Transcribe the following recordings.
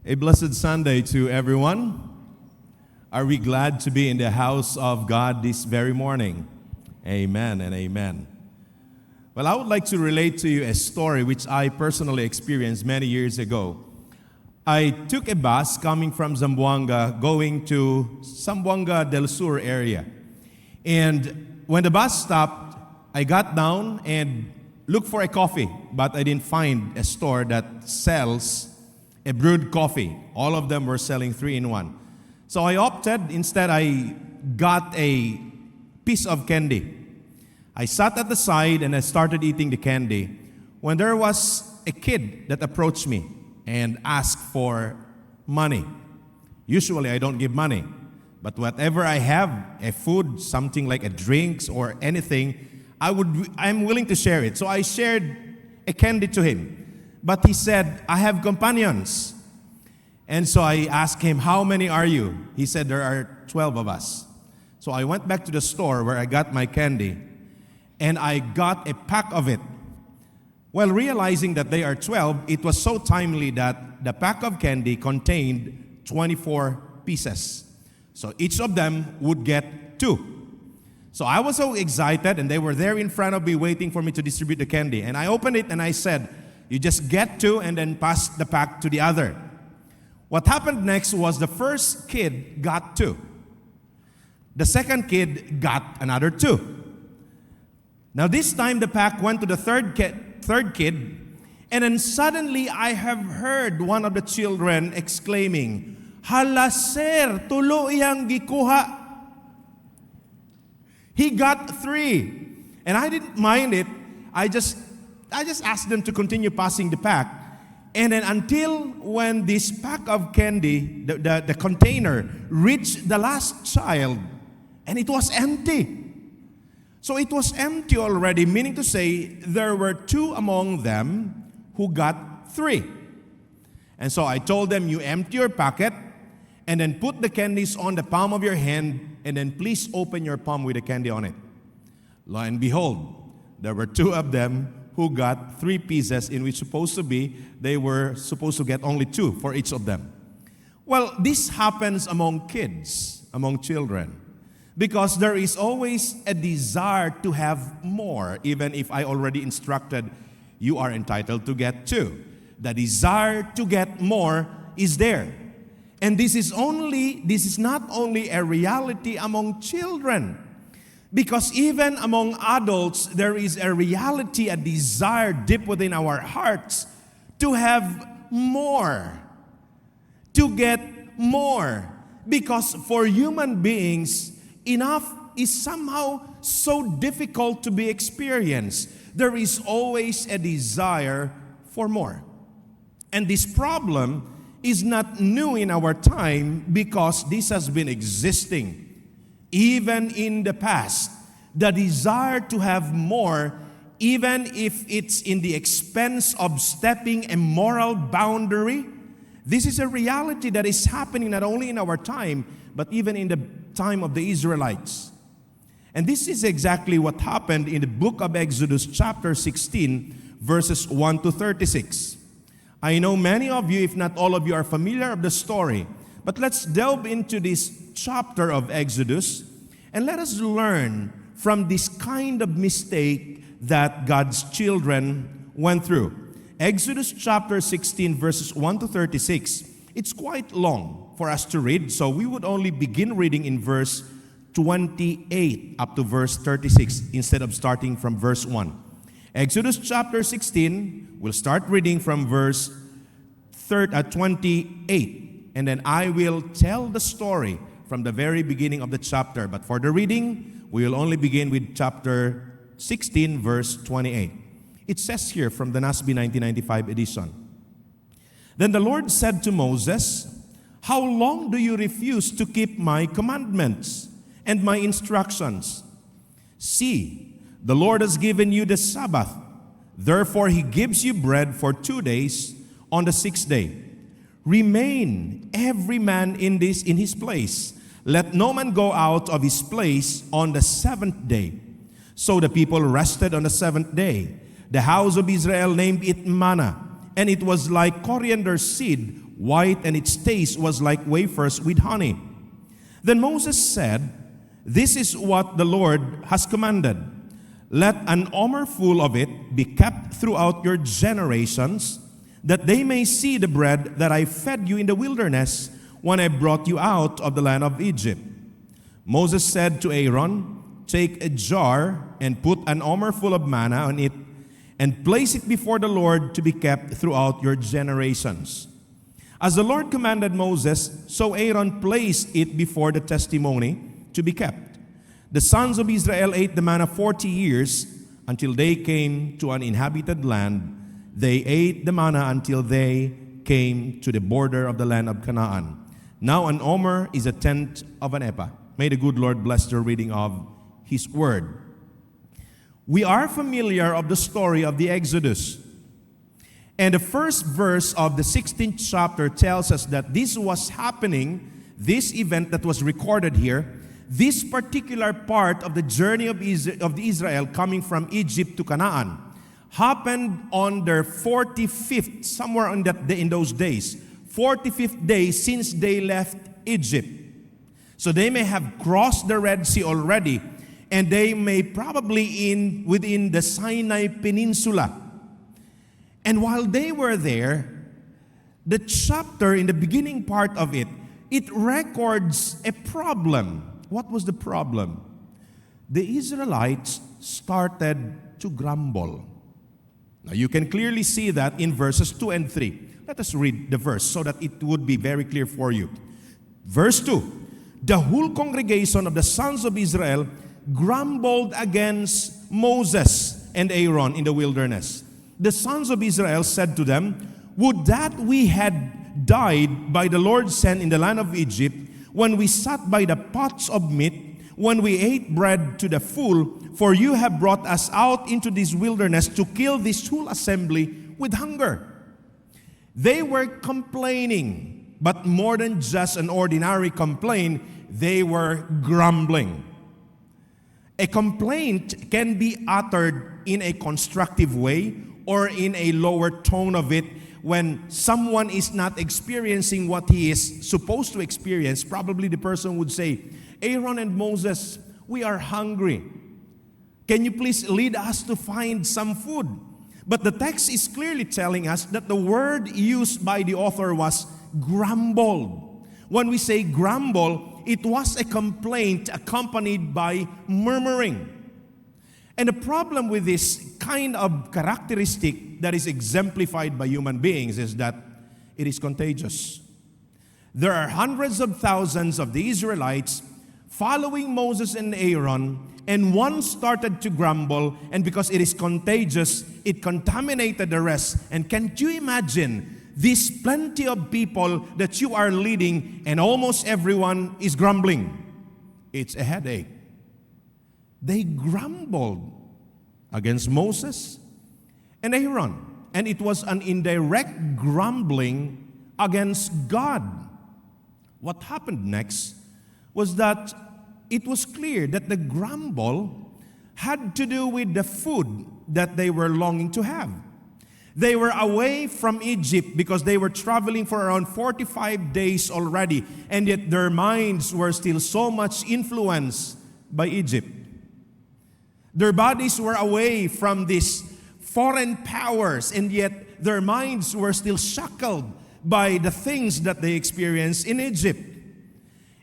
A blessed Sunday to everyone. Are we glad to be in the house of God this very morning? Amen and amen. Well, I would like to relate to you a story which I personally experienced many years ago. I took a bus coming from Zamboanga going to Zamboanga del Sur area. And when the bus stopped, I got down and looked for a coffee, but I didn't find a store that sells a brewed coffee. All of them were selling 3-in-1. So I opted, instead I got a piece of candy. I sat at the side and I started eating the candy when there was a kid that approached me and asked for money. Usually I don't give money, but whatever I have, a food, something like a drinks or anything, I'm willing to share it. So I shared a candy to him. But he said, I have companions. And so I asked him, how many are you? He said, there are 12 of us. So I went back to the store where I got my candy, and I got a pack of it. Well, realizing that they are 12, it was so timely that the pack of candy contained 24 pieces. So each of them would get 2. So I was so excited, and they were there in front of me waiting for me to distribute the candy. And I opened it and I said, you just get 2 and then pass the pack to the other. What happened next was the first kid got 2. The second kid got another 2. Now this time the pack went to the third kid, and then suddenly I have heard one of the children exclaiming, "Hala sir, tulo iyang gikuha." He got 3, and I didn't mind it. I just asked them to continue passing the pack. And then until when this pack of candy, the container, reached the last child, and it was empty. So it was empty already, meaning to say there were 2 among them who got 3. And so I told them, you empty your packet, and then put the candies on the palm of your hand, and then please open your palm with the candy on it. Lo and behold, there were 2 of them who got 3 pieces, in which they were supposed to get only 2 for each of them. Well, this happens among kids, among children, because there is always a desire to have more, even if I already instructed you are entitled to get 2. The desire to get more is there. And this is not only a reality among children, because even among adults, there is a reality, a desire deep within our hearts to have more, to get more. Because for human beings, enough is somehow so difficult to be experienced. There is always a desire for more. And this problem is not new in our time, because this has been existing even in the past. The desire to have more, even if it's in the expense of stepping a moral boundary, this is a reality that is happening not only in our time, but even in the time of the Israelites. And this is exactly what happened in the book of Exodus chapter 16, verses 1 to 36. I know many of you, if not all of you, are familiar with the story. But let's delve into this chapter of Exodus, and let us learn from this kind of mistake that God's children went through. Exodus chapter 16, verses 1 to 36. It's quite long for us to read, so we would only begin reading in verse 28 up to verse 36 instead of starting from verse 1. Exodus chapter 16, we'll start reading from verse 28. And then I will tell the story from the very beginning of the chapter. But for the reading, we will only begin with chapter 16, verse 28. It says here from the NASB 1995 edition. Then the Lord said to Moses, "How long do you refuse to keep my commandments and my instructions? See, the Lord has given you the Sabbath. Therefore he gives you bread for 2 days on the 6th day. Remain every man in his place. Let no man go out of his place on the 7th day." So the people rested on the 7th day. The house of Israel named it manna, and it was like coriander seed white, and its taste was like wafers with honey. Then Moses said, "This is what the Lord has commanded. Let an omer full of it be kept throughout your generations, that they may see the bread that I fed you in the wilderness when I brought you out of the land of Egypt." Moses said to Aaron, "Take a jar and put an omer full of manna on it, and place it before the Lord to be kept throughout your generations." As the Lord commanded Moses, so Aaron placed it before the testimony to be kept. The sons of Israel ate the manna 40 years until they came to an inhabited land. They ate the manna until they came to the border of the land of Canaan. Now an omer is a tenth of an ephah. May the good Lord bless the reading of His word. We are familiar of the story of the Exodus. And the first verse of the 16th chapter tells us that this was happening, this event that was recorded here, this particular part of the journey of Israel coming from Egypt to Canaan happened on their 45th, somewhere on that day, in those days, 45th day since they left Egypt. So they may have crossed the Red Sea already, and they may probably within the Sinai Peninsula. And while they were there, the chapter in the beginning part of it records a problem. What was the problem? The Israelites started to grumble. Now you can clearly see that in verses 2 and 3. Let us read the verse so that it would be very clear for you. Verse 2, "The whole congregation of the sons of Israel grumbled against Moses and Aaron in the wilderness. The sons of Israel said to them, 'Would that we had died by the Lord's hand in the land of Egypt, when we sat by the pots of meat, when we ate bread to the full, for you have brought us out into this wilderness to kill this whole assembly with hunger.'" They were complaining, but more than just an ordinary complaint, they were grumbling. A complaint can be uttered in a constructive way or in a lower tone of it when someone is not experiencing what he is supposed to experience. Probably the person would say, "Aaron and Moses, we are hungry. Can you please lead us to find some food?" But the text is clearly telling us that the word used by the author was grumbled. When we say grumble, it was a complaint accompanied by murmuring. And the problem with this kind of characteristic that is exemplified by human beings is that it is contagious. There are hundreds of thousands of the Israelites following Moses and Aaron, and one started to grumble, and because it is contagious, it contaminated the rest. And can't you imagine this plenty of people that you are leading, and almost everyone is grumbling? It's a headache. They grumbled against Moses and Aaron, and it was an indirect grumbling against God. What happened next was that it was clear that the grumble had to do with the food that they were longing to have. They were away from Egypt because they were traveling for around 45 days already, and yet their minds were still so much influenced by Egypt. Their bodies were away from these foreign powers, and yet their minds were still shackled by the things that they experienced in Egypt.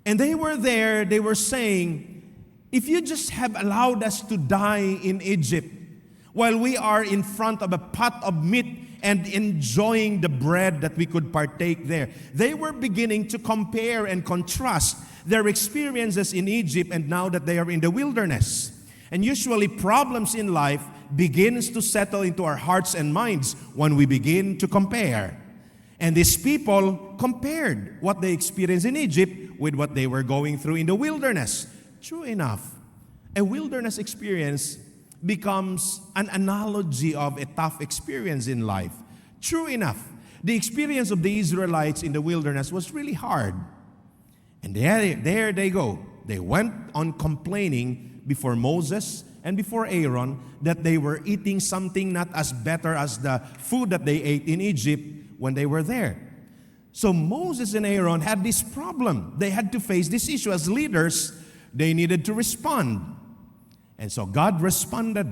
And they were there, they were saying, "If you just have allowed us to die in Egypt, while we are in front of a pot of meat and enjoying the bread that we could partake there." They were beginning to compare and contrast their experiences in Egypt and now that they are in the wilderness. And usually problems in life begins to settle into our hearts and minds when we begin to compare. And these people compared what they experienced in Egypt with what they were going through in the wilderness. True enough, a wilderness experience becomes an analogy of a tough experience in life. True enough, the experience of the Israelites in the wilderness was really hard. And there they go. They went on complaining before Moses and before Aaron that they were eating something not as better as the food that they ate in Egypt when they were there. So Moses and Aaron had this problem. They had to face this issue. As leaders, they needed to respond. And so God responded.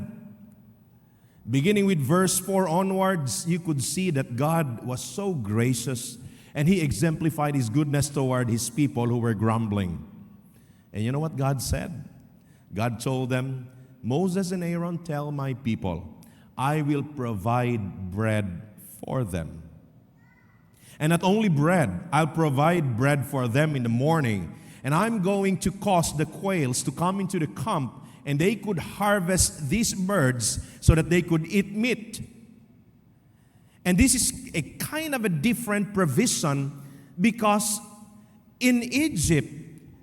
Beginning with verse 4 onwards, you could see that God was so gracious, and He exemplified His goodness toward His people who were grumbling. And you know what God said? God told them, Moses and Aaron, tell my people, I will provide bread for them. And not only bread, I'll provide bread for them in the morning. And I'm going to cause the quails to come into the camp, and they could harvest these birds so that they could eat meat. And this is a kind of a different provision, because in Egypt,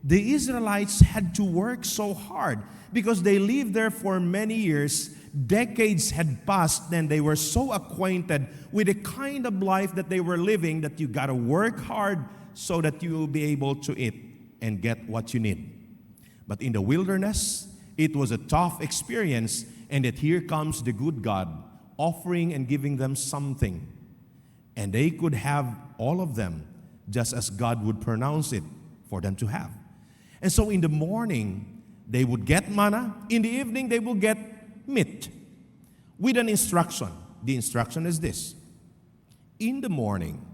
the Israelites had to work so hard because they lived there for many years. Decades had passed, and they were so acquainted with the kind of life that they were living that you got to work hard so that you will be able to eat and get what you need. But in the wilderness, it was a tough experience, and that here comes the good God offering and giving them something. And they could have all of them just as God would pronounce it for them to have. And so in the morning, they would get manna. In the evening, they will get meat with an instruction. The instruction is this. In the morning,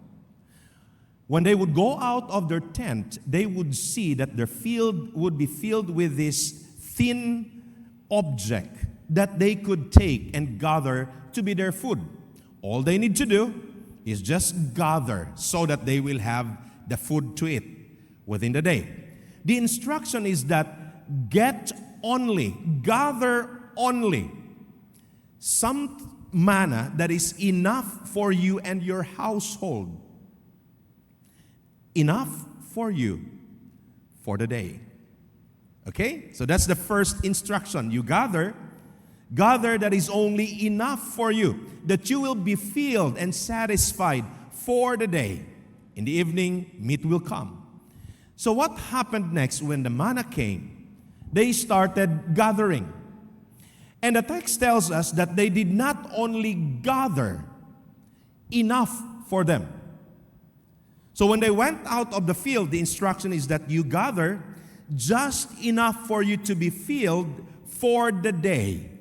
when they would go out of their tent, they would see that their field would be filled with this thin object that they could take and gather to be their food. All they need to do is just gather so that they will have the food to eat within the day. The instruction is that get only, gather only some manna that is enough for you and your household. Enough for you for the day. Okay? So that's the first instruction. You gather that is only enough for you, that you will be filled and satisfied for the day. In the evening, meat will come. So what happened next when the manna came? They started gathering. And the text tells us that they did not only gather enough for them. So when they went out of the field, the instruction is that you gather just enough for you to be filled for the day.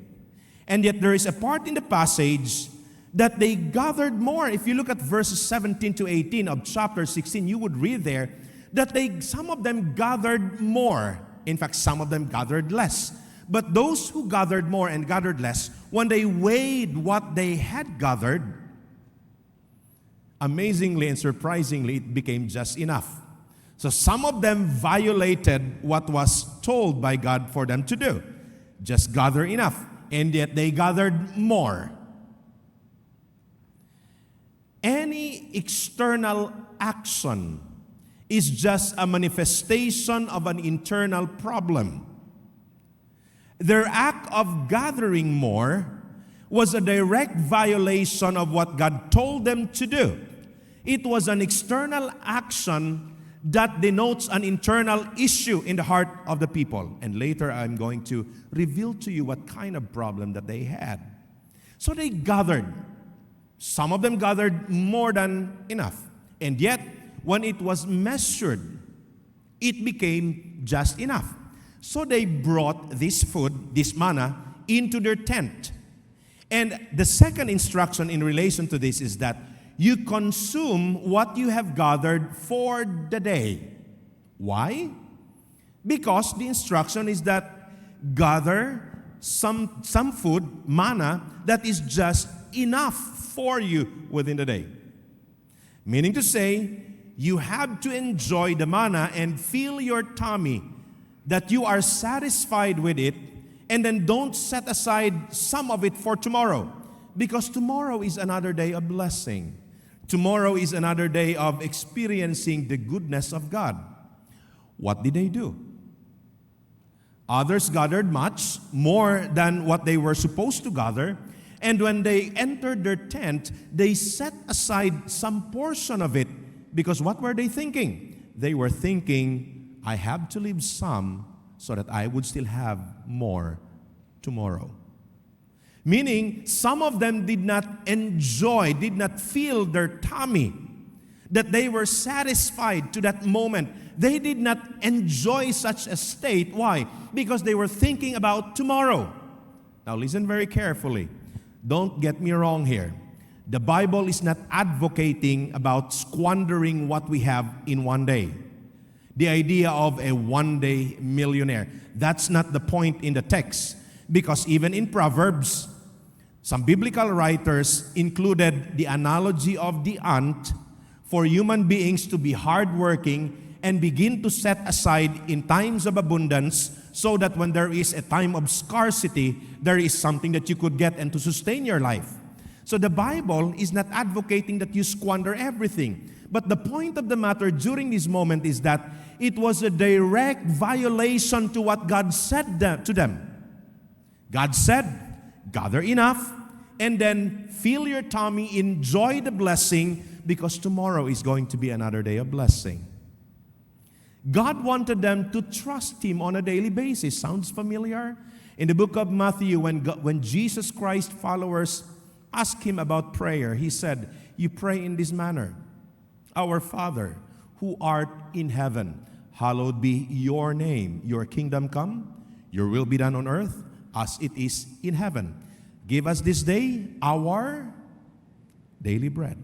And yet there is a part in the passage that they gathered more. If you look at verses 17 to 18 of chapter 16, you would read there that some of them gathered more. In fact, some of them gathered less. But those who gathered more and gathered less, when they weighed what they had gathered, amazingly and surprisingly, it became just enough. So some of them violated what was told by God for them to do. Just gather enough. And yet they gathered more. Any external action is just a manifestation of an internal problem. Their act of gathering more was a direct violation of what God told them to do. It was an external action that denotes an internal issue in the heart of the people. And later I'm going to reveal to you what kind of problem that they had. So they gathered. Some of them gathered more than enough. And yet, when it was measured, it became just enough. So they brought this food, this manna, into their tent. And the second instruction in relation to this is that you consume what you have gathered for the day. Why? Because the instruction is that gather some food, manna, that is just enough for you within the day. Meaning to say, you have to enjoy the manna and fill your tummy that you are satisfied with it, and then don't set aside some of it for tomorrow, because tomorrow is another day of blessing. Tomorrow is another day of experiencing the goodness of God. What did they do? Others gathered much more than what they were supposed to gather, and when they entered their tent, they set aside some portion of it, because what were they thinking? They were thinking, I have to leave some so that I would still have more tomorrow. Meaning, some of them did not enjoy, did not fill their tummy. that they were satisfied to that moment. They did not enjoy such a state. Why? Because they were thinking about tomorrow. Now listen very carefully. Don't get me wrong here. The Bible is not advocating about squandering what we have in one day. The idea of a one-day millionaire. That's not the point in the text. Because even in Proverbs, some biblical writers included the analogy of the ant for human beings to be hardworking and begin to set aside in times of abundance so that when there is a time of scarcity, there is something that you could get and to sustain your life. So the Bible is not advocating that you squander everything. But the point of the matter during this moment is that it was a direct violation to what God said to them. God said, gather enough and then fill your tummy, enjoy the blessing, because tomorrow is going to be another day of blessing. God wanted them to trust Him on a daily basis. Sounds familiar? In the book of Matthew, when Jesus Christ followers asked Him about prayer, He said, you pray in this manner. Our Father, who art in heaven, hallowed be your name. Your kingdom come, your will be done on earth as it is in heaven. Give us this day our daily bread.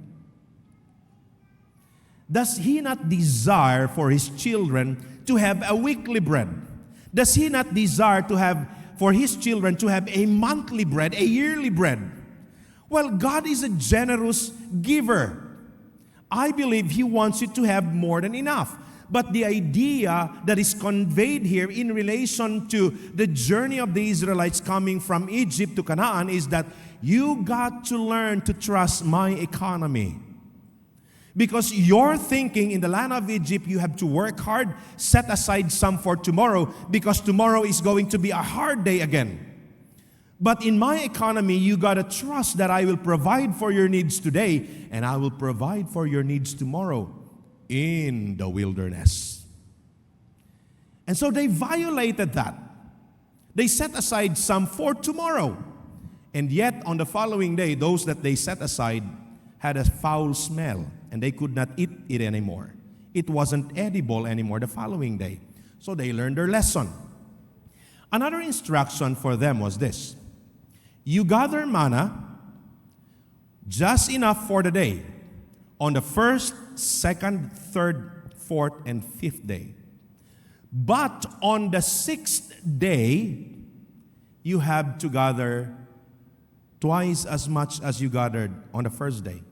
Does He not desire for His children to have a weekly bread? Does He not desire for His children to have a monthly bread, a yearly bread? Well, God is a generous giver. I believe He wants you to have more than enough. But the idea that is conveyed here in relation to the journey of the Israelites coming from Egypt to Canaan is that you got to learn to trust my economy. Because you're thinking in the land of Egypt, you have to work hard, set aside some for tomorrow, because tomorrow is going to be a hard day again. But in my economy, you got to trust that I will provide for your needs today, and I will provide for your needs tomorrow in the wilderness. And so they violated that. They set aside some for tomorrow. And yet, on the following day, those that they set aside had a foul smell, and they could not eat it anymore. It wasn't edible anymore the following day. So they learned their lesson. Another instruction for them was this: you gather manna just enough for the day on the first, second, third, fourth, and fifth day. But on the sixth day, you have to gather twice as much as you gathered on the first day.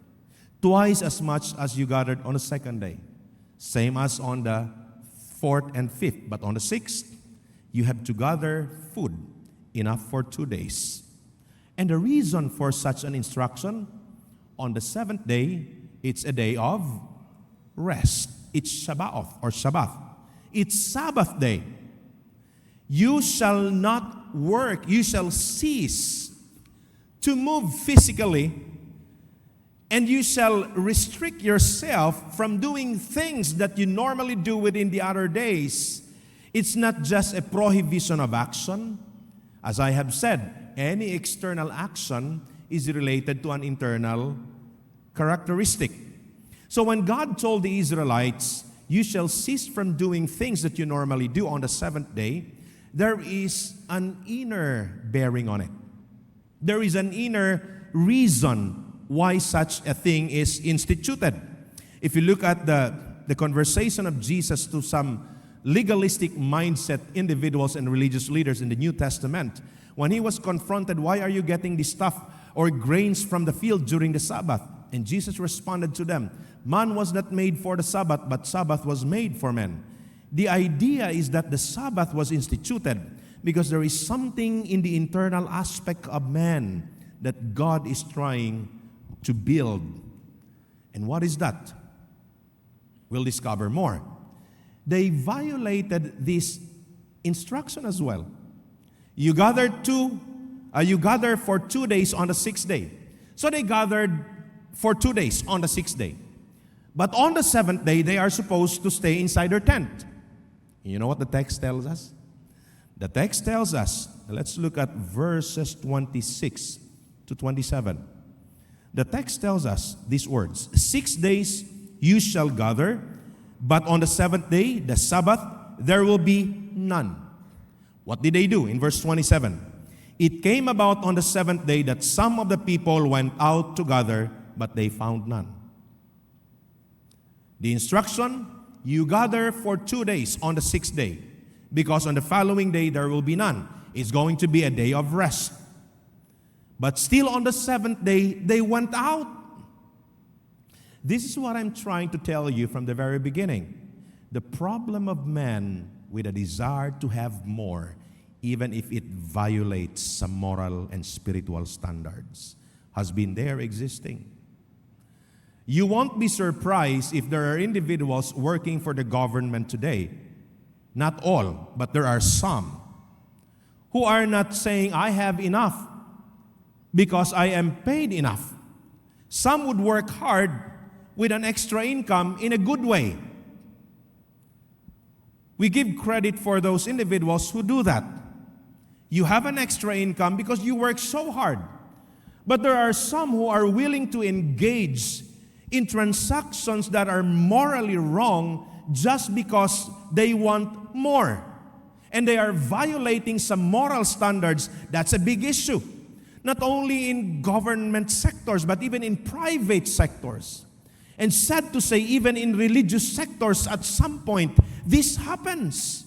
Twice as much as you gathered on the second day. Same as on the fourth and fifth. But on the sixth, you have to gather food enough for 2 days. And the reason for such an instruction, on the seventh day, it's a day of rest. It's Shabbat or Shabbat. It's Sabbath day. You shall not work. You shall cease to move physically, and you shall restrict yourself from doing things that you normally do within the other days. It's not just a prohibition of action. As I have said, any external action is related to an internal characteristic. So when God told the Israelites, you shall cease from doing things that you normally do on the seventh day, there is an inner bearing on it. There is an inner reason why such a thing is instituted. If you look at the conversation of Jesus to some legalistic mindset individuals and religious leaders in the New Testament, when He was confronted, why are you getting this stuff or grains from the field during the Sabbath? And Jesus responded to them, man was not made for the Sabbath, but Sabbath was made for men. The idea is that the Sabbath was instituted because there is something in the internal aspect of man that God is trying to build. And what is that? We'll discover more. They violated this instruction as well. You gather for 2 days on the sixth day. So they gathered for 2 days on the sixth day. But on the seventh day, they are supposed to stay inside their tent. You know what the text tells us? The text tells us, let's look at verses 26 to 27. The text tells us these words: 6 days you shall gather, but on the seventh day, the Sabbath, there will be none. What did they do? In verse 27, it came about on the seventh day that some of the people went out to gather, but they found none. The instruction, you gather for 2 days on the sixth day, because on the following day there will be none. It's going to be a day of rest. But still on the seventh day, they went out. This is what I'm trying to tell you from the very beginning. The problem of man with a desire to have more, even if it violates some moral and spiritual standards, has been there existing. You won't be surprised if there are individuals working for the government today, not all, but there are some, who are not saying, I have enough because I am paid enough. Some would work hard with an extra income in a good way. We give credit for those individuals who do that. You have an extra income because you work so hard. But there are some who are willing to engage in transactions that are morally wrong just because they want more. And they are violating some moral standards. That's a big issue. Not only in government sectors, but even in private sectors. And sad to say, even in religious sectors, at some point, this happens.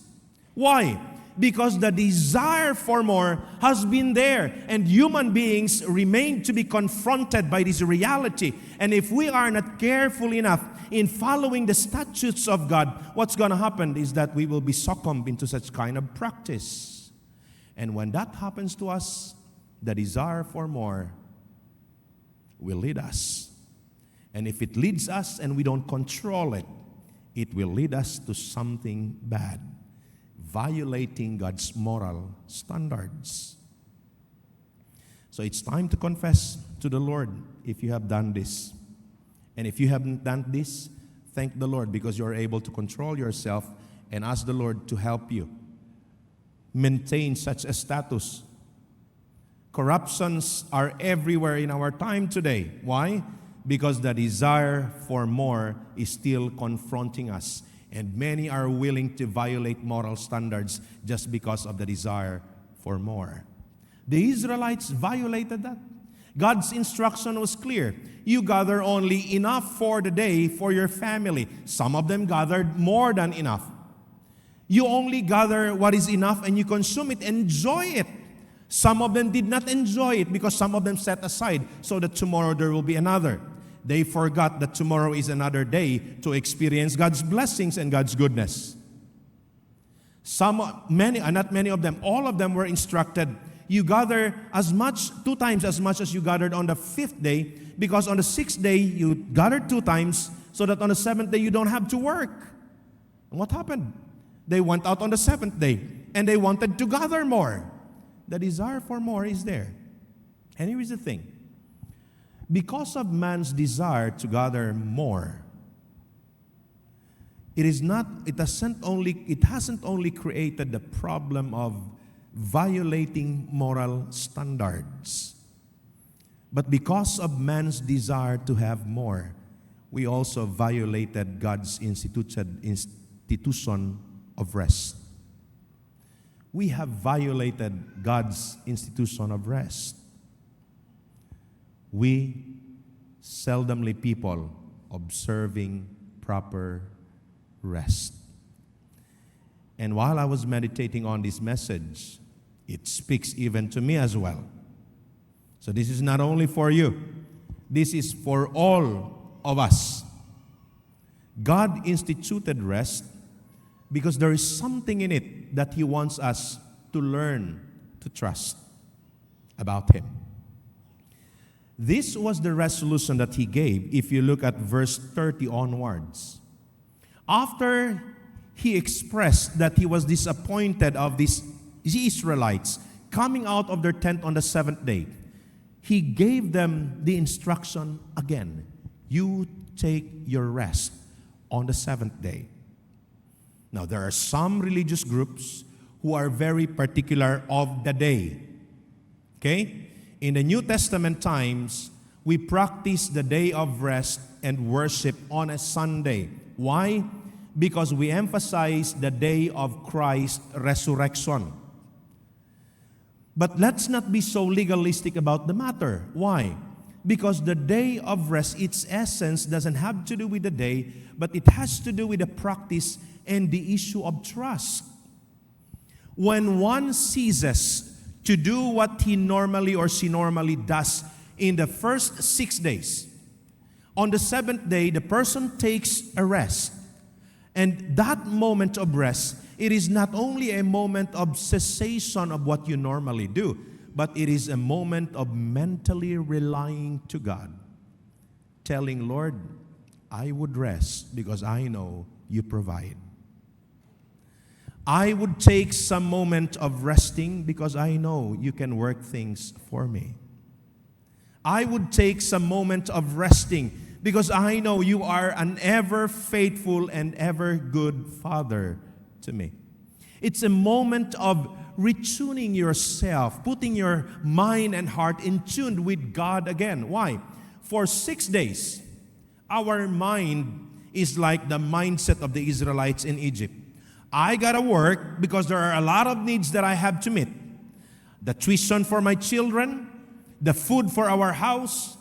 Why? Because the desire for more has been there, and human beings remain to be confronted by this reality. And if we are not careful enough in following the statutes of God, what's going to happen is that we will be succumbed into such kind of practice. And when that happens to us, the desire for more will lead us. And if it leads us and we don't control it, it will lead us to something bad, violating God's moral standards. So it's time to confess to the Lord if you have done this. And if you haven't done this, thank the Lord because you're able to control yourself and ask the Lord to help you maintain such a status. Corruptions are everywhere in our time today. Why? Because the desire for more is still confronting us. And many are willing to violate moral standards just because of the desire for more. The Israelites violated that. God's instruction was clear. You gather only enough for the day for your family. Some of them gathered more than enough. You only gather what is enough and you consume it, enjoy it. Some of them did not enjoy it because some of them set aside so that tomorrow there will be another. They forgot that tomorrow is another day to experience God's blessings and God's goodness. Not many of them, all of them were instructed, you gather as much, 2 times as much as you gathered on the 5th day, because on the 6th day you gathered 2 times, so that on the 7th day you don't have to work. And what happened? They went out on the 7th day, and they wanted to gather more. The desire for more is there. And here is the thing. Because of man's desire to gather more, it hasn't only created the problem of violating moral standards, but because of man's desire to have more, we also violated God's institution of rest. We have violated God's institution of rest. We seldomly people observing proper rest. And while I was meditating on this message, it speaks even to me as well. So this is not only for you. This is for all of us. God instituted rest because there is something in it that He wants us to learn to trust about Him. This was the resolution that He gave if you look at verse 30 onwards. After He expressed that He was disappointed of these Israelites coming out of their tent on the 7th day, He gave them the instruction again. You take your rest on the 7th day. Now, there are some religious groups who are very particular of the day. Okay? In the New Testament times, we practice the day of rest and worship on a Sunday. Why? Because we emphasize the day of Christ's resurrection. But let's not be so legalistic about the matter. Why? Because the day of rest, its essence doesn't have to do with the day, but it has to do with the practice and the issue of trust. When one ceases to do what he normally or she normally does in the first 6 days, on the seventh day, the person takes a rest. And that moment of rest, it is not only a moment of cessation of what you normally do, but it is a moment of mentally relying to God, telling, Lord, I would rest because I know you provide. I would take some moment of resting because I know you can work things for me. I would take some moment of resting because I know you are an ever faithful and ever good Father to me. It's a moment of retuning yourself, putting your mind and heart in tune with God again. Why? For 6 days, our mind is like the mindset of the Israelites in Egypt. I gotta work because there are a lot of needs that I have to meet. The tuition for my children, the food for our house,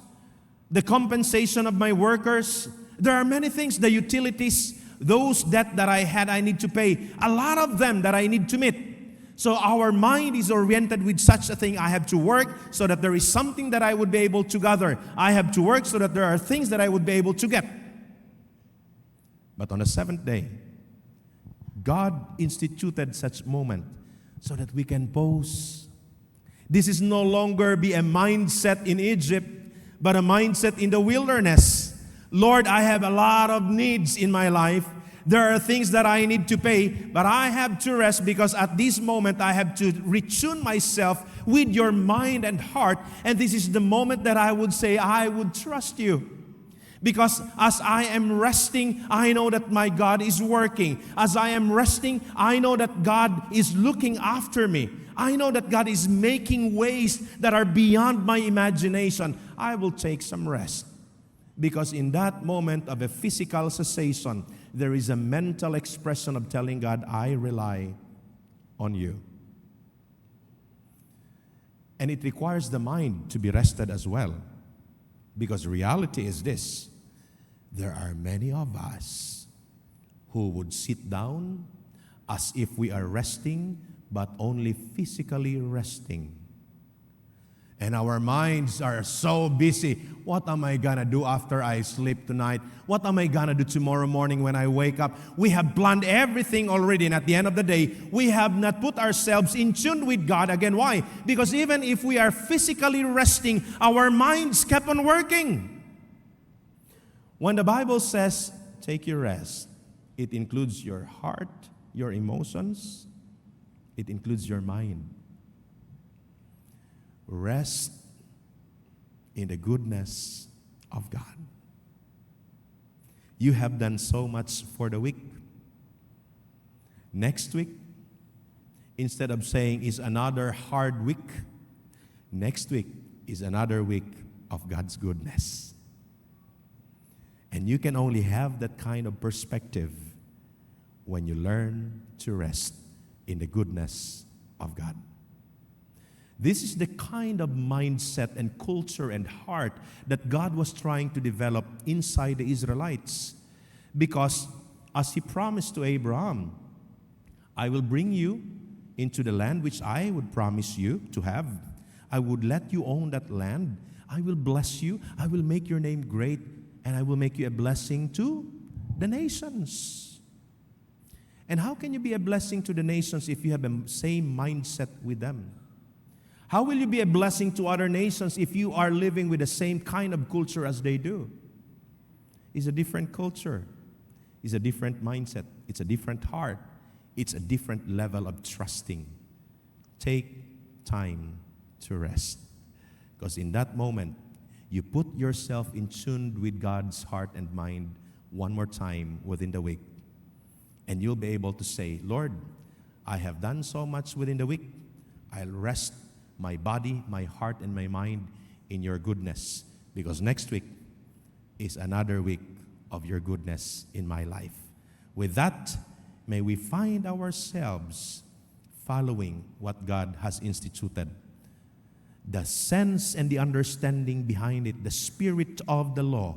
the compensation of my workers. There are many things, the utilities, those debt that I need to pay. A lot of them that I need to meet. So our mind is oriented with such a thing. I have to work so that there is something that I would be able to gather. I have to work so that there are things that I would be able to get. But on the seventh day, God instituted such moment so that we can pause. This is no longer be a mindset in Egypt, but a mindset in the wilderness. Lord, I have a lot of needs in my life. There are things that I need to pay, but I have to rest because at this moment I have to retune myself with your mind and heart. And this is the moment that I would say, I would trust you. Because as I am resting, I know that my God is working. As I am resting, I know that God is looking after me. I know that God is making ways that are beyond my imagination. I will take some rest. Because in that moment of a physical cessation, there is a mental expression of telling God, I rely on you. And it requires the mind to be rested as well. Because reality is this. There are many of us who would sit down as if we are resting, but only physically resting. And our minds are so busy. What am I gonna do after I sleep tonight? What am I gonna do tomorrow morning when I wake up? We have planned everything already, and at the end of the day, we have not put ourselves in tune with God again. Why? Because even if we are physically resting, our minds kept on working. When the Bible says, take your rest, it includes your heart, your emotions, it includes your mind. Rest in the goodness of God. You have done so much for the week. Next week, instead of saying is another hard week, next week is another week of God's goodness. And you can only have that kind of perspective when you learn to rest in the goodness of God. This is the kind of mindset and culture and heart that God was trying to develop inside the Israelites. Because as He promised to Abraham, I will bring you into the land which I would promise you to have. I would let you own that land. I will bless you. I will make your name great. And I will make you a blessing to the nations. And how can you be a blessing to the nations if you have the same mindset with them? How will you be a blessing to other nations if you are living with the same kind of culture as they do? It's a different culture. It's a different mindset. It's a different heart. It's a different level of trusting. Take time to rest. Because in that moment, you put yourself in tune with God's heart and mind one more time within the week. And you'll be able to say, Lord, I have done so much within the week. I'll rest my body, my heart, and my mind in your goodness. because next week is another week of your goodness in my life. With that, may we find ourselves following what God has instituted. The sense and the understanding behind it, the spirit of the law,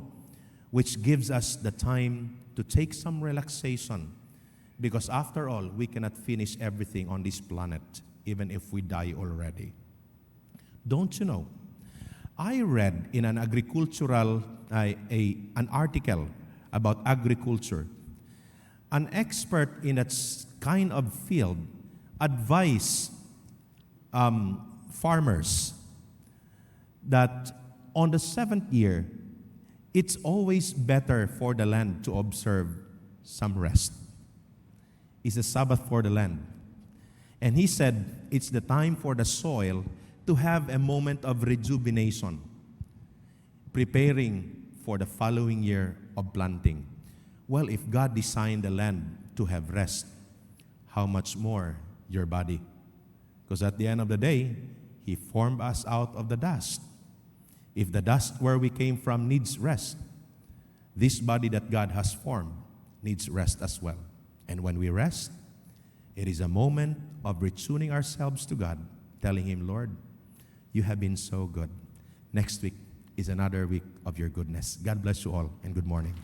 which gives us the time to take some relaxation. Because after all, we cannot finish everything on this planet, even if we die already. Don't you know? I read in an agricultural, an article about agriculture. An expert in that kind of field advised farmers that on the 7th year, it's always better for the land to observe some rest. It's a Sabbath for the land. And he said it's the time for the soil to have a moment of rejuvenation, preparing for the following year of planting. Well, if God designed the land to have rest, how much more your body? Because at the end of the day, He formed us out of the dust. If the dust where we came from needs rest, this body that God has formed needs rest as well. And when we rest, it is a moment of retuning ourselves to God, telling Him, Lord, you have been so good. Next week is another week of your goodness. God bless you all, and good morning.